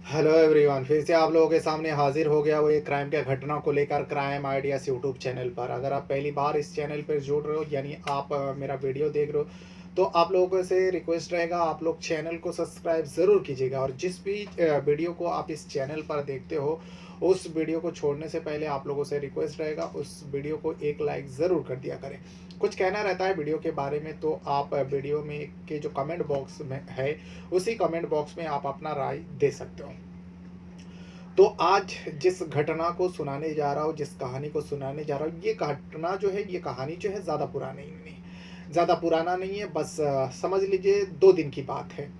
Hello everyone, फिर से आप लोगों के सामने हाजिर हो गया वो एक क्राइम के घटना को लेकर क्राइम आइडियाज यूट्यूब चैनल पर। अगर आप पहली बार इस चैनल पर जुड़ रहे हो यानी आप मेरा वीडियो देख रहे हो, तो आप लोगों से रिक्वेस्ट रहेगा आप लोग चैनल को सब्सक्राइब ज़रूर कीजिएगा। और जिस भी वीडियो को आप इस चैनल पर देखते हो, उस वीडियो को छोड़ने से पहले आप लोगों से रिक्वेस्ट रहेगा उस वीडियो को एक लाइक ज़रूर कर दिया करें। कुछ कहना रहता है वीडियो के बारे में तो आप वीडियो में के जो कमेंट बॉक्स में है, उसी कमेंट बॉक्स में आप अपना राय दे सकते हो। तो आज जिस घटना को सुनाने जा रहा हूँ, जिस कहानी को सुनाने जा रहा हूँ, ये घटना जो है, ये कहानी जो है ज़्यादा पुरानी नहीं, ज़्यादा पुराना नहीं है। बस समझ लीजिए 2 दिन की बात है।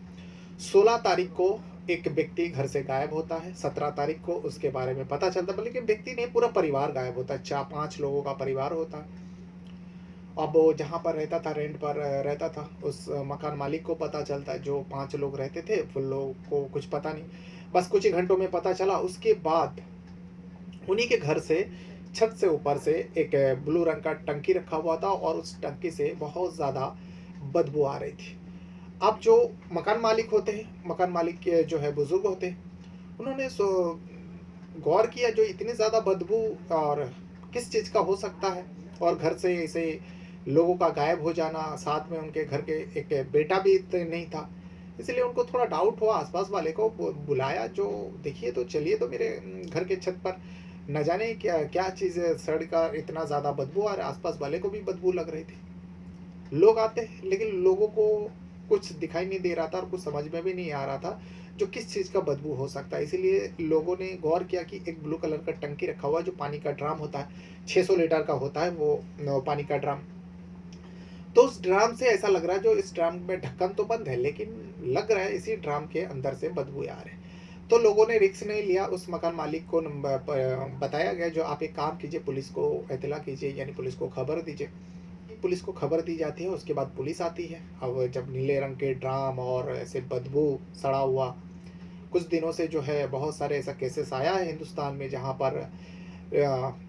16 तारीख को एक व्यक्ति घर से गायब होता है। 17 तारीख को उसके बारे में पता चलता है, बल्कि व्यक्ति नहीं, पूरा परिवार गायब होता है। 4-5 लोगों का परिवार होता है। अब वो जहाँ पर रहता था, रेंट पर रहता था, उस मकान मालिक को पता चलता है। जो 5 लोग रहते थे उन लोगों को कुछ पता नहीं, बस कुछ ही घंटों में पता चला। उसके बाद उन्हीं के घर से छत से ऊपर से एक ब्लू रंग का टंकी रखा हुआ था और उस टंकी से बहुत ज़्यादा बदबू आ रही थी। अब जो मकान मालिक होते हैं, मकान मालिक के जो है बुजुर्ग होते हैं, उन्होंने गौर किया जो इतनी ज़्यादा बदबू और किस चीज़ का हो सकता है। और घर से ऐसे लोगों का गायब हो जाना, साथ में उनके घर के एक बेटा भी नहीं था, इसलिए उनको थोड़ा डाउट हुआ। आसपास वाले को बुलाया, जो देखिए तो चलिए तो मेरे घर के छत पर न जाने क्या क्या चीज़ सड़ का इतना ज़्यादा बदबू आ रहा है। आसपास वाले को भी बदबू लग रही थी। लोग आते हैं लेकिन लोगों को कुछ दिखाई नहीं दे रहा था और कुछ समझ में भी नहीं आ रहा था जो किस चीज़ का बदबू हो सकता है। इसीलिए लोगों ने गौर किया कि एक ब्लू कलर का टंकी रखा हुआ है, जो पानी का ड्राम होता है, 600 लीटर का होता है वो पानी का ड्राम। तो उस ड्राम से ऐसा लग रहा है, जो इस ड्राम में ढक्कन तो बंद है लेकिन लग रहा है इसी ड्राम के अंदर से बदबू आ रहे हैं। तो लोगों ने रिस्क नहीं लिया। उस मकान मालिक को बताया गया जो आप एक काम कीजिए, पुलिस को इत्तला कीजिए, यानी पुलिस को खबर दीजिए। पुलिस को खबर दी जाती है, उसके बाद पुलिस आती है। अब जब नीले रंग के ड्राम और ऐसे बदबू सड़ा हुआ, कुछ दिनों से जो है बहुत सारे ऐसा केसेस आया है हिंदुस्तान में, जहाँ पर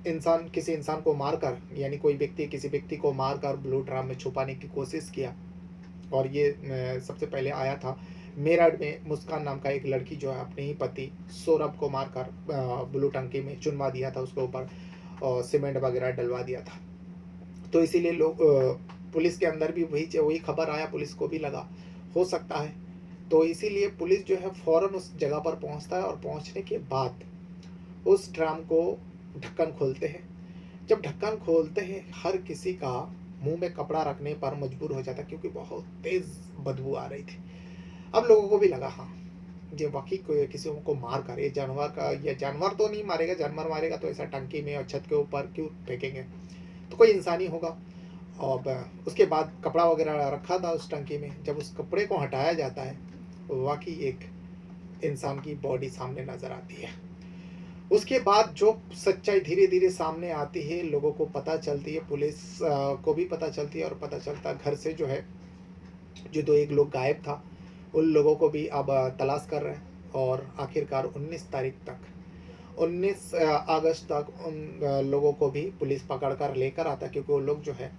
इंसान किसी इंसान को मारकर, यानी कोई व्यक्ति किसी व्यक्ति को मारकर ब्लू ड्राम में छुपाने की कोशिश किया। और ये सबसे पहले आया था मेरठ में। मुस्कान नाम का एक लड़की जो है अपने ही पति सौरभ को मारकर ब्लू टंकी में चुनवा दिया था, उसके ऊपर और सीमेंट वगैरह डलवा दिया था। तो इसीलिए लोग पुलिस के अंदर भी वही वही खबर आया, पुलिस को भी लगा हो सकता है। तो इसीलिए पुलिस जो है फ़ौरन उस जगह पर पहुंचता है और पहुंचने के बाद उस ड्राम को ढक्कन खोलते हैं। जब ढक्कन खोलते हैं, हर किसी का मुंह में कपड़ा रखने पर मजबूर हो जाता, क्योंकि बहुत तेज़ बदबू आ रही थी। अब लोगों को भी लगा, हाँ, ये वाकई कोई किसी को मार कर, ये जानवर का, ये जानवर तो नहीं मारेगा, जानवर मारेगा तो ऐसा टंकी में और छत के ऊपर क्यों फेंकेंगे, तो कोई इंसानी होगा। और उसके बाद कपड़ा वगैरह रखा था उस टंकी में। जब उस कपड़े को हटाया जाता है, वाकई एक इंसान की बॉडी सामने नज़र आती है। उसके बाद जो सच्चाई धीरे धीरे सामने आती है, लोगों को पता चलती है, पुलिस को भी पता चलती है, और पता चलता घर से जो है जो 2-1 लोग गायब था, उन लोगों को भी अब तलाश कर रहे हैं। और आखिरकार 19 तारीख तक, 19 अगस्त तक उन लोगों को भी पुलिस पकड़ कर लेकर आता, क्योंकि वो लोग जो है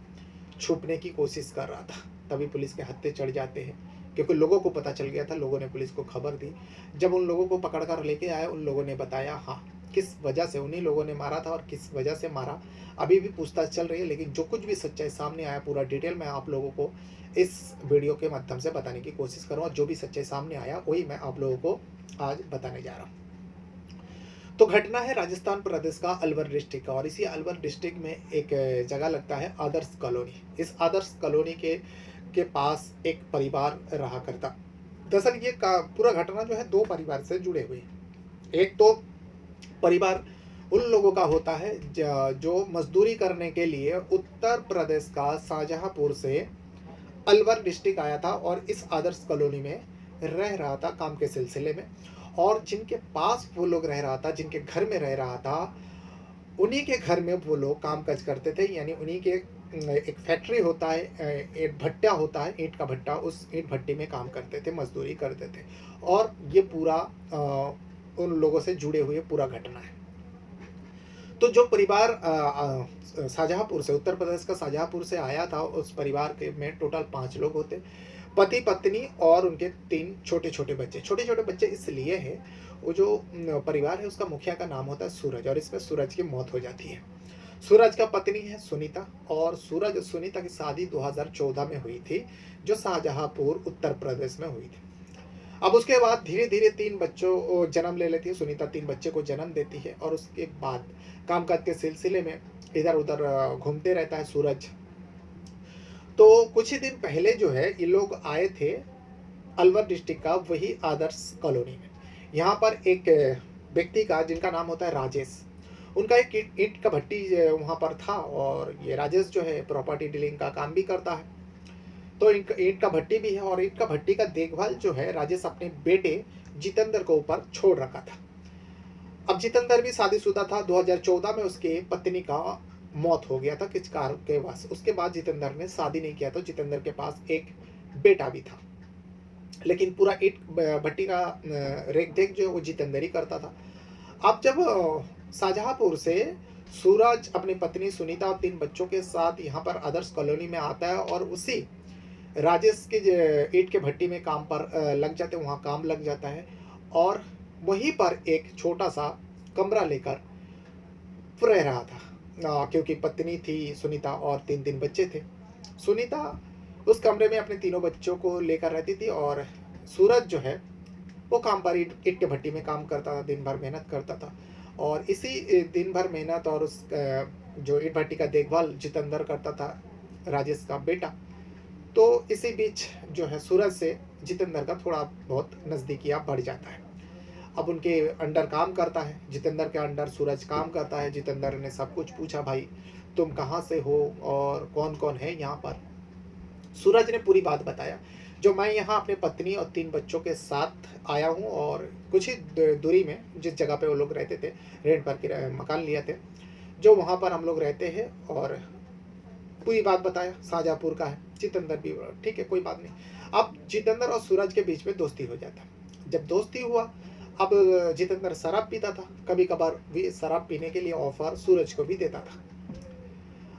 छुपने की कोशिश कर रहा था। तभी पुलिस के हत्थे चढ़ जाते हैं, क्योंकि लोगों को पता चल गया था, लोगों ने पुलिस को खबर दी। जब उन लोगों को पकड़ कर लेके आए, उन लोगों ने बताया, हाँ, किस वजह से उन्हीं लोगों ने मारा था और किस वजह से मारा, अभी भी पूछताछ चल रही है। लेकिन जो कुछ भी सच्चाई सामने आया, पूरा डिटेल मैं आप लोगों को इस वीडियो के माध्यम से बताने की कोशिश करूँगा। जो भी सच्चाई सामने आया वही मैं आप लोगों को आज बताने जा रहा हूँ। तो घटना है राजस्थान प्रदेश का अलवर डिस्ट्रिक्ट का, और इसी अलवर डिस्ट्रिक्ट में एक जगह लगता है आदर्श कॉलोनी। इस आदर्श कॉलोनी के पास एक परिवार रहा करता। दरअसल ये पूरा घटना जो है 2 परिवार से जुड़े हुए हैं। एक तो परिवार उन लोगों का होता है जो मजदूरी करने के लिए उत्तर प्रदेश का शाहजहांपुर से अलवर डिस्ट्रिक्ट आया था और इस आदर्श कॉलोनी में रह रहा था काम के सिलसिले में। और जिनके पास वो लोग रह रहा था, जिनके घर में रह रहा था, उन्हीं के घर में वो लोग काम काज करते थे। यानी उन्हीं के एक फैक्ट्री होता है, एक भट्टा होता है, ईंट का भट्टा, उस ईंट भट्टी में काम करते थे, मजदूरी करते थे। और ये पूरा उन लोगों से जुड़े हुए पूरा घटना है। तो जो परिवार शाहजहांपुर से, उत्तर प्रदेश का शाहजहांपुर से आया था, उस परिवार के में टोटल 5 लोग होते, पति पत्नी और उनके 3 छोटे छोटे बच्चे। छोटे छोटे बच्चे इसलिए हैं, वो जो परिवार है उसका मुखिया का नाम होता है सूरज, और इसमें सूरज की मौत हो जाती है। सूरज का पत्नी है सुनीता, और सूरज और सुनीता की शादी 2014 में हुई थी, जो शाहजहांपुर उत्तर प्रदेश में हुई थी। अब उसके बाद धीरे-धीरे 3 बच्चों जन्म ले लेती है सुनीता, 3 बच्चे को जन्म देती है, और उसके बाद कामकाज के सिलसिले में इधर-उधर घूमते रहता है सूरज। तो कुछ ही दिन पहले जो है ये लोग आए थे अलवर डिस्ट्रिक्ट का वही आदर्श कॉलोनी में। यहाँ पर एक व्यक्ति का जिनका नाम होता है राजेश, उनका एक ईंट ईंट का भट्टी वहाँ पर था, और ये राजेश जो है प्रॉपर्टी डीलिंग का काम भी करता है। तो ईंट ईंट का भट्टी भी है, और ईंट का भट्टी का देखभाल जो है राजेश अपने बेटे जितेंद्र को ऊपर छोड़ रखा था। अब जितेंद्र भी शादीशुदा था। 2014 में उसके पत्नी का मौत हो गया था किस कारण के वश। उसके बाद जितेंद्र ने शादी नहीं किया, तो जितेंद्र के पास एक बेटा भी था, लेकिन पूरा ईंट भट्टी का रेख देख जो है वो जितेंद्र ही करता था। अब जब शाहजहांपुर से सूरज अपनी पत्नी सुनीता और 3 बच्चों के साथ यहाँ पर आदर्श कॉलोनी में आता है, और उसी राजेश के ईंट के भट्टी में काम पर लग जाते, वहाँ काम लग जाता है, और वहीं पर एक छोटा सा कमरा लेकर रह रहा था, क्योंकि पत्नी थी सुनीता और 3 बच्चे थे। सुनीता उस कमरे में अपने तीनों बच्चों को लेकर रहती थी, और सूरज जो है वो काम पर ईंट ईंट के भट्टी में काम करता था, दिन भर मेहनत करता था। और इसी दिन भर मेहनत और उस जो ईंट भट्टी का देखभाल जितेंद्र करता था, राजेश का बेटा। तो इसी बीच जो है सूरज से जितेंद्र का थोड़ा बहुत नज़दीकियाँ बढ़ जाता है। अब उनके अंडर काम करता है, जितेंद्र के अंडर सूरज काम करता है। जितेंद्र ने सब कुछ पूछा, भाई तुम कहाँ से हो और कौन कौन है यहाँ पर। सूरज ने पूरी बात बताया, जो मैं यहाँ अपने पत्नी और 3 बच्चों के साथ आया हूँ, और कुछ ही दूरी में जिस जगह पे वो लोग रहते थे, रेंट पर के मकान लिए थे, जो वहाँ पर हम लोग रहते हैं, और पूरी बात बताया। शाहजहांपुर का है। जितेंद्र भी ठीक है, कोई बात नहीं। अब जितेंद्र और सूरज के बीच में दोस्ती हो जाता है। जब दोस्ती हुआ, अब जितेंद्र शराब पीता था, कभी कभार भी शराब पीने के लिए ऑफर सूरज को भी देता था।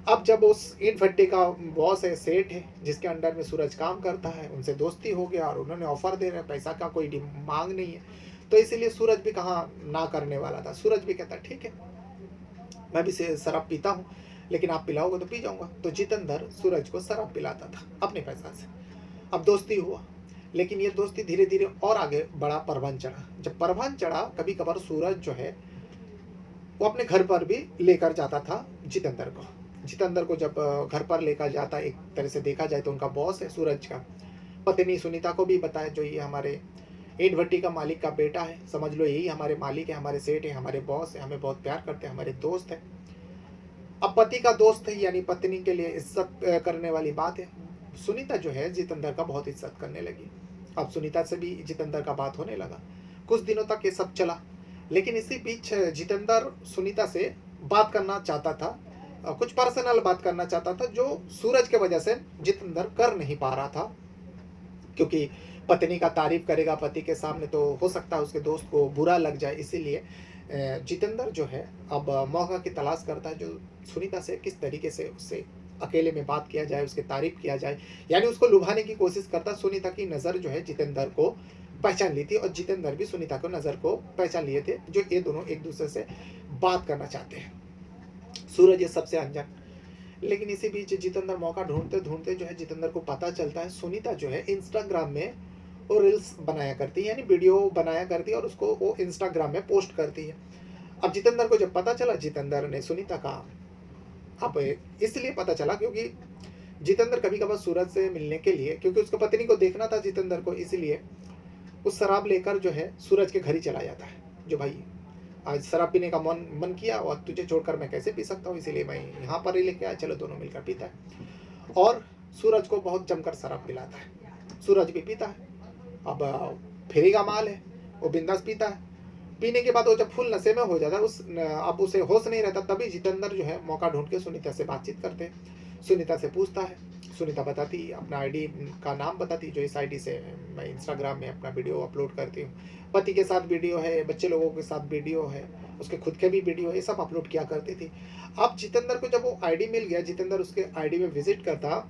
अब जब उस ईंट भट्टी का बॉस है, सेठ है, जिसके अंडर में सूरज काम करता है, उनसे दोस्ती हो गया, और उन्होंने ऑफर दे रहे, पैसा का कोई मांग नहीं है, तो इसीलिए सूरज भी कहाँ ना करने वाला था। सूरज भी कहता ठीक है, मैं भी शराब पीता हूँ, लेकिन आप पिलाओगे तो पी जाऊंगा। तो जितेंद्र सूरज को शराब पिलाता था अपने पैसा से। अब दोस्ती हुआ, लेकिन ये दोस्ती धीरे धीरे और आगे बड़ा परवान चढ़ा। जब परवान चढ़ा, कभी कभार सूरज जो है वो अपने घर पर भी लेकर जाता था जितेंद्र को। जितेंद्र को जब घर पर लेकर जाता, एक तरह से देखा जाए तो उनका बॉस है सूरज का, पत्नी सुनीता को भी बताया, जो ये हमारे ईंट भट्टी का मालिक का बेटा है, समझ लो यही हमारे मालिक है, हमारे सेठ है, हमारे बॉस है, हमें बहुत प्यार करते हैं, हमारे दोस्त है। अब पति का दोस्त है, यानी पत्नी के लिए इज्जत करने वाली बात है। सुनीता जो है जितेंद्र का बहुत इज्जत करने लगी। अब सुनीता से भी जितेंद्र का बात होने लगा। कुछ दिनों तक ये सब चला, लेकिन इसी बीच जितेंद्र सुनीता से बात करना चाहता था, कुछ पर्सनल बात करना चाहता था, जो सूरज के वजह से जितेंद्र कर नहीं पा रहा था, क्योंकि पत्नी का तारीफ करेगा पति के सामने तो हो सकता है उसके दोस्त को बुरा लग जाए। इसीलिए जितेंद्र जो है अब मौका की तलाश करता है, जो सुनीता से किस तरीके से उससे अकेले में बात किया जाए, उसकी तारीफ किया जाए, यानी उसको लुभाने की कोशिश करता। सुनीता की नज़र जो है जितेंद्र को पहचान ली थी, और जितेंद्र भी सुनीता को नज़र को पहचान लिए थे, जो ये दोनों एक दूसरे से बात करना चाहते हैं। सूरज ये सबसे अनजान। लेकिन इसी बीच जितेंद्र मौका ढूंढते ढूंढते जो है जितेंद्र को पता चलता है सुनीता जो है इंस्टाग्राम में वो रील्स बनाया करती है, यानी वीडियो बनाया करती है, और उसको वो इंस्टाग्राम में पोस्ट करती है। अब जितेंद्र को जब पता चला, जितेंद्र ने सुनीता का अब इसलिए पता चला क्योंकि जितेंद्र कभी कभार सूरज से मिलने के लिए, क्योंकि उसको पत्नी को देखना था जितेंद्र को, इसलिए उस शराब लेकर जो है सूरज के घर ही चला जाता है, जो भाई आज शराब पीने का मन किया और तुझे छोड़कर मैं कैसे पी सकता हूँ, इसीलिए मैं यहाँ पर ही लेके आया, चलो दोनों मिलकर पीता है। और सूरज को बहुत जमकर शराब पिलाता है, सूरज भी पीता है। अब फ्री का माल है, वो बिंदास पीता है। पीने के बाद वो जब फुल नशे में हो जाता है, अब उसे होश नहीं रहता, तभी जितेंद्र जो है मौका ढूंढ के सुनीता से बातचीत करते हैं। सुनीता से पूछता है, सुनीता बताती, अपना आईडी का नाम बताती, जो इस आईडी से मैं इंस्टाग्राम में अपना वीडियो अपलोड करती हूँ। पति के साथ वीडियो है, बच्चे लोगों के साथ वीडियो है, उसके खुद के भी वीडियो है, ये सब अपलोड किया करती थी। अब जितेंद्र को जब वो आईडी मिल गया, जितेंद्र उसके आईडी में विजिट करता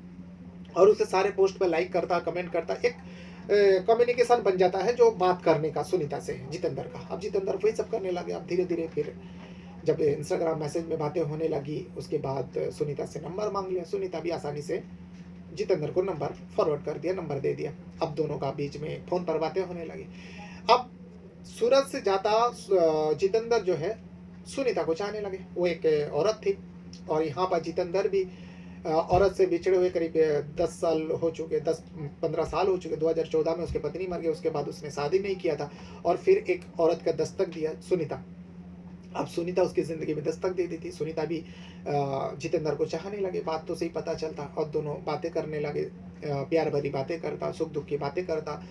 और उसके सारे पोस्ट पर लाइक करता, कमेंट करता। एक कम्युनिकेशन बन जाता है जो बात करने का सुनीता से जितेंद्र का। अब जितेंद्र वही सब करने लगे। अब धीरे-धीरे फिर जब इंस्टाग्राम मैसेज में बातें होने लगी, उसके बाद सुनीता से नंबर माँग लिया। सुनीता भी आसानी से जितेंद्र को नंबर फॉरवर्ड कर दिया, नंबर दे दिया। अब दोनों का बीच में फ़ोन पर बातें होने लगी। अब सूरज से ज़्यादा जितेंद्र जो है सुनीता को चाहने लगे। वो एक औरत थी और यहाँ पर जितेंद्र भी औरत से बिछड़े हुए करीब 10 साल हो चुके, 10-15 साल हो चुके। 2014 में उसकी पत्नी मर गई, उसके बाद उसने शादी नहीं किया था और फिर एक औरत का दस्तक दिया सुनीता। अब सुनीता उसकी ज़िंदगी में दस्तक दे दी थी। सुनीता भी जितेंद्र को चाहने लगे। बात तो सही पता चलता और दोनों बातें करने लगे। प्यार भरी बातें करता, सुख दुख की बातें करता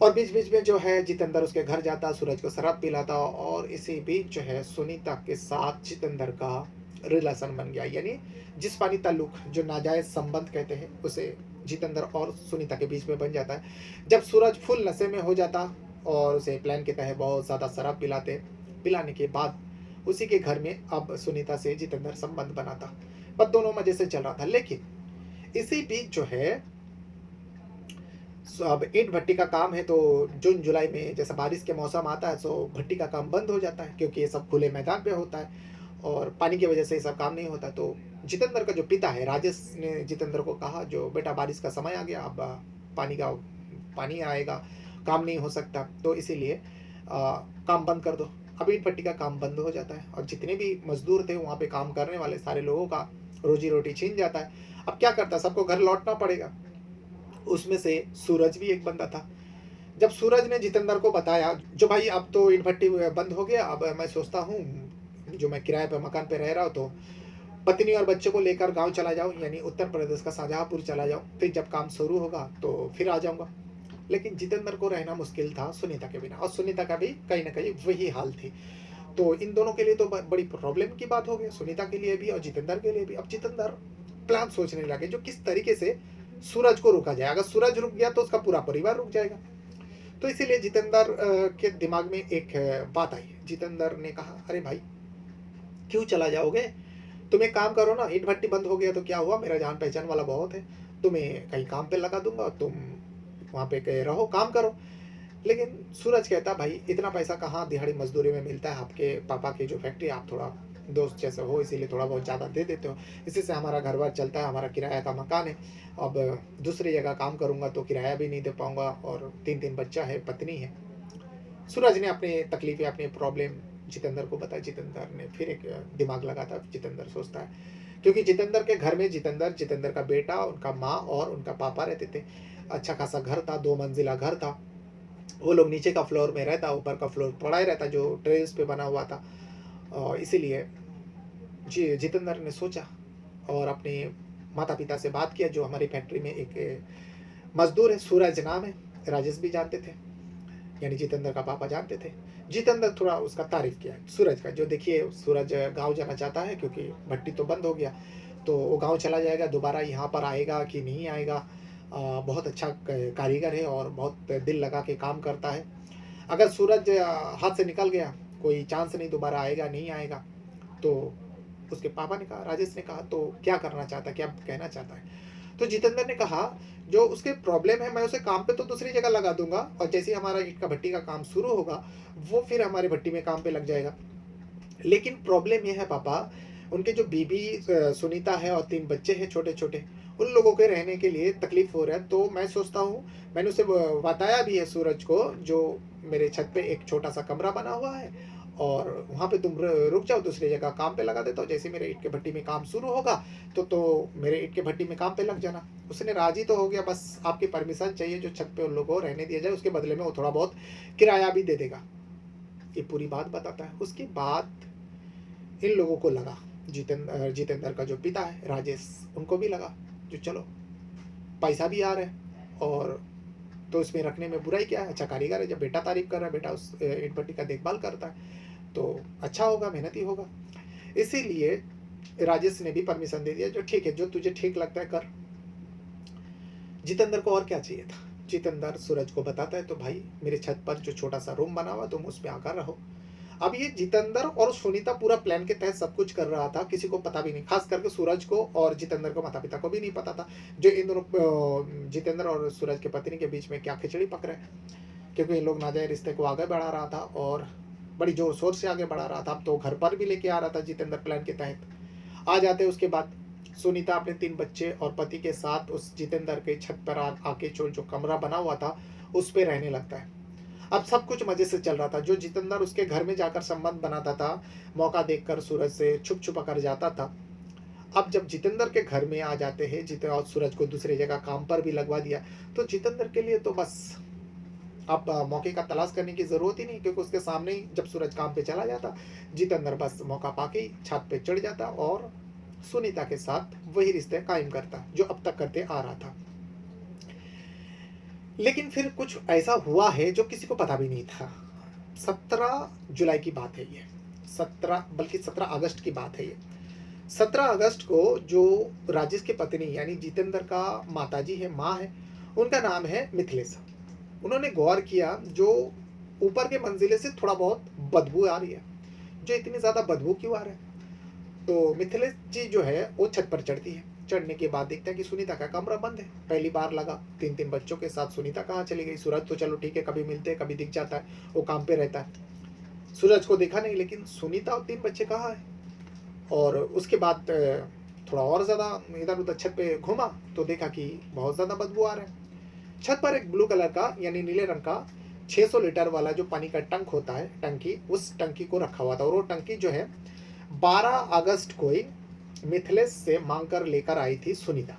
और बीच-बीच में जो है जितेंद्र उसके घर जाता, सूरज को शराब पिलाता और इसी बीच जो है सुनीता के साथ जितेंद्र का रिलेशन बन गया। यानी जिस्मानी ताल्लुक जो नाजायज़ संबंध कहते हैं, उसे जितेंद्र और सुनीता के बीच में बन जाता है। जब सूरज फुल नशे में हो जाता और उसे प्लान के तहत बहुत ज़्यादा शराब पिलाते, पिलाने के बाद उसी के घर में अब सुनीता से जितेंद्र संबंध बनाता। बस दोनों मज़े से चल रहा था। लेकिन इसी बीच जो है अब ईंट भट्टी का काम है, तो जून जुलाई में जैसा बारिश के मौसम आता है तो भट्टी का काम बंद हो जाता है, क्योंकि ये सब खुले मैदान पे होता है और पानी की वजह से ये सब काम नहीं होता। तो जितेंद्र का जो पिता है राजेश ने जितेंद्र को कहा, जो बेटा बारिश का समय आ गया, अब पानी आएगा, काम नहीं हो सकता, तो इसीलिए काम बंद कर दो। अब ईंट भट्टी का काम बंद हो जाता है और जितने भी मजदूर थे वहाँ पे काम करने वाले सारे लोगों का रोजी रोटी छीन जाता है। अब क्या करता, सबको घर लौटना पड़ेगा। उसमें से सूरज भी एक बंदा था। जब सूरज ने जितेंद्र को बताया, जो भाई अब तो ईंट भट्टी बंद हो गया, अब मैं सोचता हूँ जो मैं किराए पे मकान पे रह रहा हूँ, तो पत्नी और बच्चे को लेकर गांव चला जाऊँ, यानी उत्तर प्रदेश का शाहजहाँपुर चला जाऊँ। फिर जब काम शुरू होगा तो फिर आ जाऊँगा। लेकिन जितेंद्र को रहना मुश्किल था सुनीता के बिना, और सुनीता का भी कहीं ना कहीं वही हाल थी। तो इन दोनों के लिए तो बड़ी प्रॉब्लम की बात हो गई, सुनीता के लिए भी और जितेंद्र के लिए भी। अब जितेंद्र प्लान सोचने लगे जो किस तरीके से सूरज को रोका जाए। अगर सूरज रुक गया तो उसका पूरा परिवार रुक जाएगा। तो इसीलिए जितेंद्र के दिमाग में एक बात आई। जितेंद्र ने कहा, अरे भाई क्यों चला जाओगे, तुम एक काम करो ना, ईंट भट्टी बंद हो गया तो क्या हुआ, मेरा जान पहचान वाला बहुत है, तुम्हें कहीं काम पे लगा दूंगा, तुम वहाँ पे रहो, काम करो। लेकिन सूरज कहता, भाई इतना पैसा कहाँ दिहाड़ी मजदूरी में मिलता है, आपके पापा की जो फैक्ट्री, आप थोड़ा दोस्त जैसे हो इसीलिए थोड़ा बहुत ज़्यादा दे देते हो, इसी से हमारा घर बार चलता है, हमारा किराया का मकान है। अब दूसरी जगह काम करूँगा तो किराया भी नहीं दे पाऊँगा और 3-3 बच्चा है, पत्नी है। सूरज ने अपनी तकलीफ़ें, अपनी प्रॉब्लम जितेंद्र को बताई। जितेंद्र ने फिर एक दिमाग लगाता, जितेंद्र सोचता है, क्योंकि जितेंद्र के घर में जितेंद्र का बेटा, उनका माँ और उनका पापा रहते थे। अच्छा खासा घर था, 2 मंजिला घर था। वो लोग नीचे का फ्लोर में रहता, ऊपर का फ्लोर पड़ा ही रहता जो टेरेस पे बना हुआ था। और इसीलिए जितेंद्र ने सोचा और अपने माता पिता से बात किया, जो हमारी फैक्ट्री में एक मजदूर है, सूरज नाम है, राजेश भी जानते थे, यानी जितेंद्र का पापा जानते थे। जितेंद्र थोड़ा उसका तारीफ किया सूरज का, जो देखिए सूरज गांव जाना चाहता है क्योंकि भट्टी तो बंद हो गया, तो वो गांव चला जाएगा, दोबारा यहाँ पर आएगा कि नहीं आएगा। बहुत अच्छा कारीगर है और बहुत दिल लगा के काम करता है। अगर सूरज हाथ से निकल गया, कोई चांस नहीं, दोबारा आएगा नहीं आएगा। तो उसके पापा ने कहा, राजेश ने कहा, तो क्या करना चाहता है, क्या कहना चाहता है। तो जितेंद्र ने कहा, जो उसके प्रॉब्लम है मैं उसे काम पे तो दूसरी जगह लगा दूंगा, और जैसे ही हमारा ईंट का भट्टी का काम शुरू होगा वो फिर हमारे भट्टी में काम पे लग जाएगा। लेकिन प्रॉब्लम यह है पापा, उनके जो बीबी सुनीता है और 3 बच्चे हैं छोटे छोटे, उन लोगों के रहने के लिए तकलीफ हो रहा है। तो मैं सोचता हूँ, मैंने उसे बताया भी है सूरज को, जो मेरे छत पे एक छोटा सा कमरा बना हुआ है और वहाँ पे तुम रुक जाओ, दूसरी जगह काम पे लगा देता हूँ, जैसे मेरे ईंट के भट्टी में काम शुरू होगा तो मेरे ईंट के भट्टी में काम पे लग जाना। उसने राजी तो हो गया, बस आपकी परमिशन चाहिए, जो छत पे उन लोगों को रहने दिया जाए, उसके बदले में वो थोड़ा बहुत किराया भी दे देगा। ये पूरी बात बताता है। उसके बाद इन लोगों को लगा, जितेंद्र का जो पिता है राजेश, उनको भी लगा जो चलो पैसा भी आ रहा है और तो इसमें रखने में बुराई क्या है, अच्छा कारीगर है, जब बेटा तारीफ कर रहा है, बेटा उस ईंट भट्टी का देखभाल करता है तो अच्छा होगा, मेहनती होगा। इसीलिए राजेश ने भी परमिशन दे दिया, जो ठीक है, जो तुझे ठीक लगता है कर। जितेंद्र को और क्या चाहिए था। जितेंद्र सूरज को बताता है, तो भाई मेरे छत पर जो छोटा सा रूम बना हुआ तुम उसमें आकर रहो। अब ये जितेंद्र और सुनीता पूरा प्लान के तहत सब कुछ कर रहा था, किसी को पता भी नहीं, खास करके सूरज को और जितेंद्र को, माता पिता को भी नहीं पता था जो इन दोनों जितेंद्र और सूरज के पत्नी के बीच में क्या खिचड़ी पक रहा है, क्योंकि इन लोग नाजायज रिश्ते को आगे बढ़ा रहा था और बड़ी जोर शोर से आगे बढ़ा रहा था। अब तो घर पर भी लेके आ रहा था जितेंद्र प्लान के तहत। आ जाते उसके बाद सुनीता अपने 3 बच्चे और पति के साथ उस जितेंद्र के छत पर आके जो कमरा बना हुआ था उस पे रहने लगता है। अब सब कुछ मजे से चल रहा था। जो जितेंद्र उसके घर में जाकर संबंध बनाता था, मौका देखकर सूरज से छुप छुपा कर जाता था, अब जब जितेंद्र के घर में आ जाते हैं जितेंद्र और सूरज को दूसरी जगह काम पर भी लगवा दिया, तो जितेंद्र के लिए तो बस अब मौके का तलाश करने की जरूरत ही नहीं, क्योंकि उसके सामने ही जब सूरज काम पे चला जाता, जितेंद्र बस मौका पाके ही छत पे चढ़ जाता और सुनीता के साथ वही रिश्ते कायम करता जो अब तक करते आ रहा था। लेकिन फिर कुछ ऐसा हुआ है जो किसी को पता भी नहीं था। 17 जुलाई की बात है ये, 17 अगस्त की बात है ये। 17 अगस्त को जो राजेश की पत्नी यानी जितेंद्र का माताजी है, माँ है, उनका नाम है मिथिलेश। उन्होंने गौर किया जो ऊपर के मंजिले से थोड़ा बहुत बदबू आ रही है, जो इतनी ज़्यादा बदबू क्यों आ रहा है। तो मिथिलेश जी जो है वो छत पर चढ़ती है। चढ़ने के बाद देखते हैं कि सुनीता का कमरा बंद है। पहली बार लगा 3 बच्चों के साथ सुनीता कहाँ चली गई। सूरज तो चलो ठीक है, कभी मिलते हैं, कभी दिख जाता है, वो काम पे रहता है, सूरज को देखा नहीं, लेकिन सुनीता और 3 बच्चे कहाँ है। और उसके बाद थोड़ा और ज़्यादा इधर उधर छत पे घूमा तो देखा कि बहुत ज़्यादा बदबू आ रहा है। छत पर एक ब्लू कलर का यानी नीले रंग का 600 लीटर वाला जो पानी का टंक होता है, टंकी, उस टंकी को रखा हुआ था। और वो टंकी जो है 12 अगस्त को ही मिथिलेश से मांग कर लेकर आई थी सुनीता।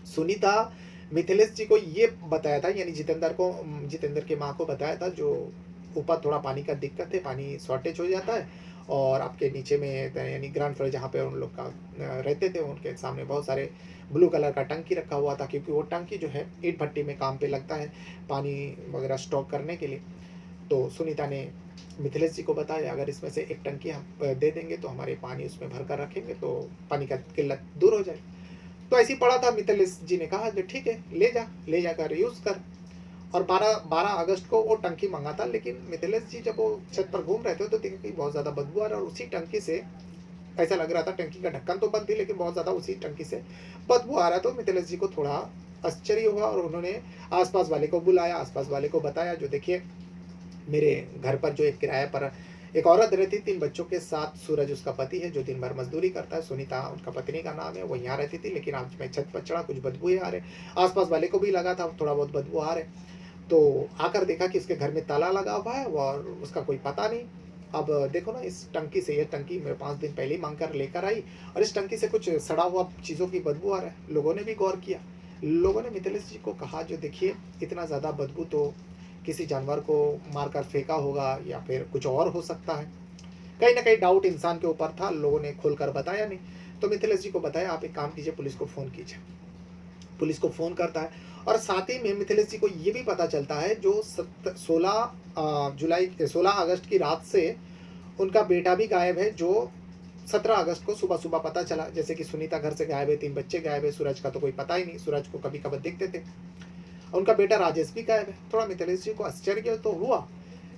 सुनीता मिथिलेश जी को ये बताया था, यानी जितेंद्र के माँ को बताया था, जो ऊपर थोड़ा पानी का दिक्कत है, पानी शॉर्टेज हो जाता है और आपके नीचे में यानी ग्राउंड फ्लोर जहाँ पे उन लोग का रहते थे, उनके सामने बहुत सारे ब्लू कलर का टंकी रखा हुआ था, क्योंकि वो टंकी जो है ईंट भट्टी में काम पे लगता है पानी वगैरह स्टॉक करने के लिए। तो सुनीता ने मिथिलेश जी को बताया, अगर इसमें से एक टंकी हम दे देंगे तो हमारे पानी उसमें भर कर रखेंगे तो पानी का किल्लत दूर हो जाए। तो ऐसी पड़ा था। मिथिलेश जी ने कहा जो ठीक है, ले जाकर यूज़ कर। और 12 अगस्त को वो टंकी मंगा था। लेकिन मिथिलेश जी जब वो छत पर घूम रहे थे तो देखा कि बहुत ज़्यादा बदबू आ रहा है, और उसी टंकी से ऐसा लग रहा था, टंकी का ढक्कन तो बंद थी लेकिन बहुत ज़्यादा उसी टंकी से बदबू आ रहा। तो मिथिलेश जी को थोड़ा आश्चर्य हुआ और उन्होंने आसपास वाले को बुलाया, आसपास वाले को बताया, जो देखिए मेरे घर पर जो एक किराए पर एक औरत रहती 3 बच्चों के साथ, सूरज उसका पति है जो दिन भर मजदूरी करता है, सुनीता उनका पत्नी का नाम है, वो यहाँ रहती थी, लेकिन आज मैं छत पर चढ़ा, कुछ बदबू आ रहे। आसपास वाले को भी लगा था थोड़ा बहुत बदबू आ रहे। तो आकर देखा कि इसके घर में ताला लगा हुआ है और उसका कोई पता नहीं। अब देखो ना, इस टंकी से, ये टंकी मैं 5 दिन पहले ही मांग कर लेकर आई और इस टंकी से कुछ सड़ा हुआ चीज़ों की बदबू आ रहा है। लोगों ने भी गौर किया। लोगों ने मिथिलेश जी को कहा जो देखिए इतना ज़्यादा बदबू तो किसी जानवर को मारकर फेंका होगा या फिर कुछ और हो सकता है। कहीं ना कहीं डाउट इंसान के ऊपर था। लोगों ने खोलकर बताया नहीं। तो मिथिलेश जी को बताया, आप एक काम कीजिए, पुलिस को फ़ोन कीजिए। पुलिस को फ़ोन करता है और साथ ही में मिथिलेश जी को ये भी पता चलता है जो 16 अगस्त की रात से उनका बेटा भी गायब है, जो 17 अगस्त को सुबह सुबह पता चला। जैसे कि सुनीता घर से गायब है, 3 बच्चे गायब है, सूरज का तो कोई पता ही नहीं, सूरज को कभी कभी दिखते थे, उनका बेटा राजेश भी गायब है। थोड़ा मिथिलेश जी को आश्चर्य तो हुआ,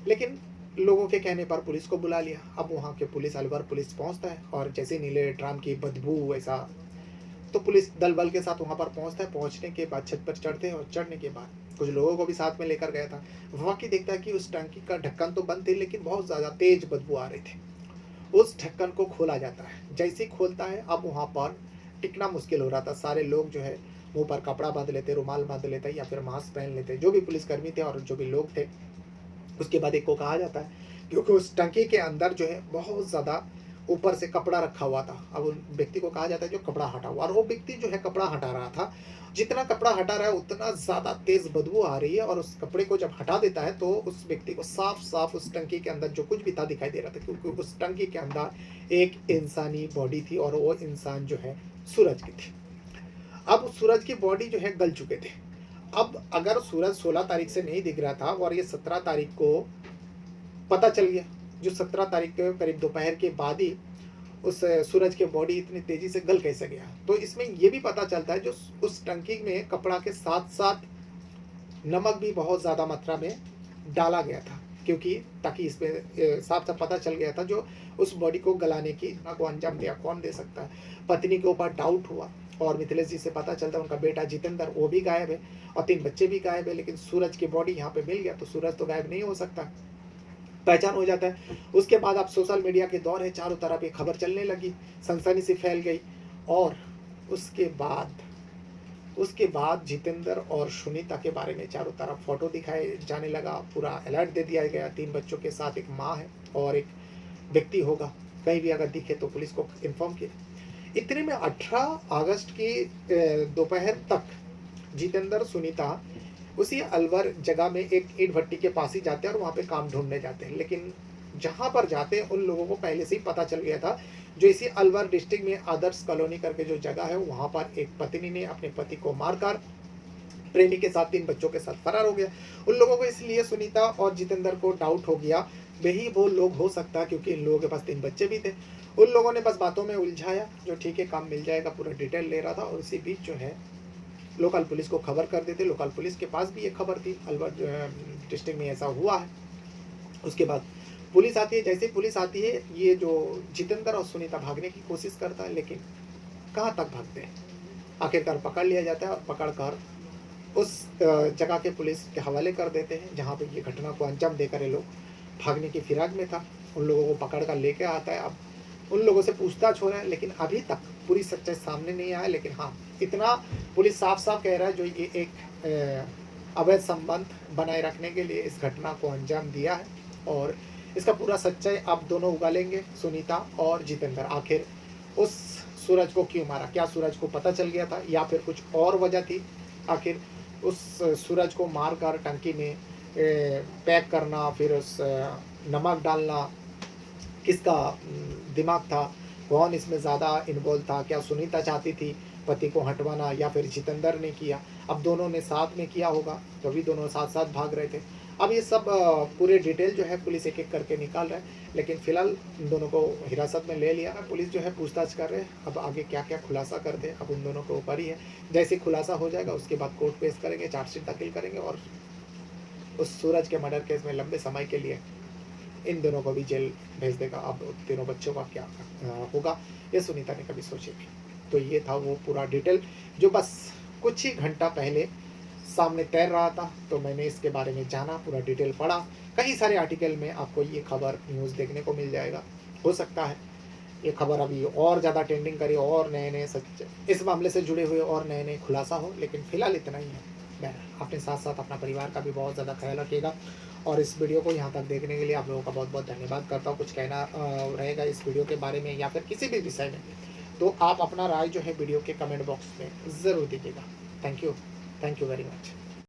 लेकिन लोगों के कहने पर पुलिस को बुला लिया। अब वहाँ के पुलिस, अलवर पुलिस पहुँचता है और जैसे नीले ड्राम की बदबू ऐसा, तो पुलिस दल बल के साथ वहाँ पर पहुँचता है। पहुँचने के बाद छत पर चढ़ते हैं और चढ़ने के बाद कुछ लोगों को भी साथ में लेकर गया था। वहाँ की देखता है कि उस टंकी का ढक्कन तो बंद थी लेकिन बहुत ज़्यादा तेज बदबू आ रही थी। उस ढक्कन को खोला जाता है। जैसे ही खोलता है, अब वहाँ पर टिकना मुश्किल हो रहा था। सारे लोग जो है मुंह पर कपड़ा बांध लेते, रुमाल बांध लेते या फिर मास्क पहन लेते, जो भी पुलिसकर्मी थे और जो भी लोग थे। उसके बाद एक को कहा जाता है, क्योंकि उस टंकी के अंदर जो है बहुत ज़्यादा ऊपर से कपड़ा रखा हुआ था। अब उन व्यक्ति को कहा जाता है जो कपड़ा हटा हुआ, और वो व्यक्ति जो है कपड़ा हटा रहा था। जितना कपड़ा हटा रहा है उतना ज़्यादा तेज़ बदबू आ रही है, और उस कपड़े को जब हटा देता है तो उस व्यक्ति को साफ साफ उस टंकी के अंदर जो कुछ भी था दिखाई दे रहा था, क्योंकि उस टंकी के अंदर एक इंसानी बॉडी थी और वो इंसान जो है सूरज की थी। अब सूरज की बॉडी जो है गल चुके थे। अब अगर सूरज 16 तारीख से नहीं दिख रहा था और ये 17 तारीख को पता चल गया, जो 17 तारीख के करीब दोपहर के बाद ही उस सूरज की बॉडी इतनी तेजी से गल कैसे गया, तो इसमें ये भी पता चलता है जो उस टंकी में कपड़ा के साथ साथ नमक भी बहुत ज़्यादा मात्रा में डाला गया था, क्योंकि ताकि इस पे साफ साफ पता चल गया था जो उस बॉडी को गलाने की को अंजाम दिया कौन दे सकता है। पत्नी के ऊपर डाउट हुआ और मिथिलेश जी से पता चलता है उनका बेटा जितेंद्र वो भी गायब है और 3 बच्चे भी गायब है, लेकिन सूरज की बॉडी यहाँ पे मिल गया तो सूरज तो गायब नहीं हो सकता, पहचान हो जाता है। उसके बाद अब सोशल मीडिया के दौर है, चारों तरफ ये खबर चलने लगी, सनसनी सी फैल गई और उसके बाद जितेंद्र और सुनीता के बारे में चारों तरफ फोटो दिखाए जाने लगा, पूरा अलर्ट दे दिया गया। 3 बच्चों के साथ एक माँ है और एक व्यक्ति होगा, कहीं भी अगर दिखे तो पुलिस को इन्फॉर्म किया। इतने में 18 अगस्त की दोपहर तक जितेंद्र सुनीता उसी अलवर जगह में एक ईंट भट्टी के पास ही जाते हैं और वहाँ पे काम ढूंढने जाते हैं, लेकिन जहाँ पर जाते हैं उन लोगों को पहले से ही पता चल गया था। जो इसी अलवर डिस्ट्रिक्ट में आदर्श कॉलोनी करके जो जगह है वहाँ पर एक पत्नी ने अपने पति को मारकर प्रेमी के साथ 3 बच्चों के साथ फरार हो गया। उन लोगों को इसलिए सुनीता और जितेंद्र को डाउट हो गया वही वो लोग हो सकता, क्योंकि इन लोगों के पास 3 बच्चे भी थे। उन लोगों ने बस बातों में उलझाया, जो ठीक है काम मिल जाएगा, पूरा डिटेल ले रहा था। और इसी बीच जो है लोकल पुलिस को खबर कर देते। लोकल पुलिस के पास भी ये खबर थी अलवर डिस्ट्रिक्ट में ऐसा हुआ है। उसके बाद पुलिस आती है। जैसे पुलिस आती है ये जो जितेंद्र और सुनीता भागने की कोशिश करता है, लेकिन कहाँ तक भागते हैं, आखिरकार पकड़ लिया जाता है और पकड़कर उस जगह के पुलिस के हवाले कर देते हैं जहाँ पे ये घटना को अंजाम देकर ये लोग भागने की फिराक में था। उन लोगों को पकड़ कर लेके आता है। अब उन लोगों से पूछताछ हो रहा है, लेकिन अभी तक पूरी सच्चाई सामने नहीं आया। लेकिन हाँ, इतना पुलिस साफ साफ कह रहा है जो ये एक अवैध संबंध बनाए रखने के लिए इस घटना को अंजाम दिया है और इसका पूरा सच्चाई आप दोनों उगालेंगे, सुनीता और जितेंद्र। आखिर उस सूरज को क्यों मारा, क्या सूरज को पता चल गया था या फिर कुछ और वजह थी? आखिर उस सूरज को मारकर टंकी में पैक करना, फिर उस नमक डालना, किसका दिमाग था, कौन इसमें ज़्यादा इन्वॉल्व था? क्या सुनीता चाहती थी पति को हटवाना या फिर जितेंद्र ने किया? अब दोनों ने साथ में किया होगा, तभी दोनों साथ साथ भाग रहे थे। अब ये सब पूरे डिटेल जो है पुलिस एक एक करके निकाल रहा है, लेकिन फिलहाल इन दोनों को हिरासत में ले लिया। पुलिस जो है पूछताछ कर रहे हैं, अब आगे क्या क्या खुलासा करते हैं अब उन दोनों के ऊपर ही है। जैसे खुलासा हो जाएगा उसके बाद कोर्ट पेश करेंगे, चार्जशीट दाखिल करेंगे और उस सूरज के मर्डर केस में लंबे समय के लिए इन दोनों को भी जेल भेज देगा। अब तीनों बच्चों का क्या होगा ये सुनीता ने कभी सोची थी। तो ये था वो पूरा डिटेल जो बस कुछ ही घंटा पहले सामने तैर रहा था, तो मैंने इसके बारे में जाना, पूरा डिटेल पढ़ा। कई सारे आर्टिकल में आपको ये खबर न्यूज़ देखने को मिल जाएगा। हो सकता है ये खबर अभी और ज़्यादा ट्रेंडिंग करे और नए नए सच इस मामले से जुड़े हुए और नए नए खुलासा हो, लेकिन फिलहाल इतना ही है। मैं अपने साथ साथ अपना परिवार का भी बहुत ज़्यादा ख्याल रखिएगा और इस वीडियो को यहाँ तक देखने के लिए आप लोगों का बहुत बहुत धन्यवाद करता हूँ। कुछ कहना रहेगा इस वीडियो के बारे में या फिर किसी भी विषय में, तो आप अपना राय जो है वीडियो के कमेंट बॉक्स में ज़रूर दीजिएगा। Thank you very much.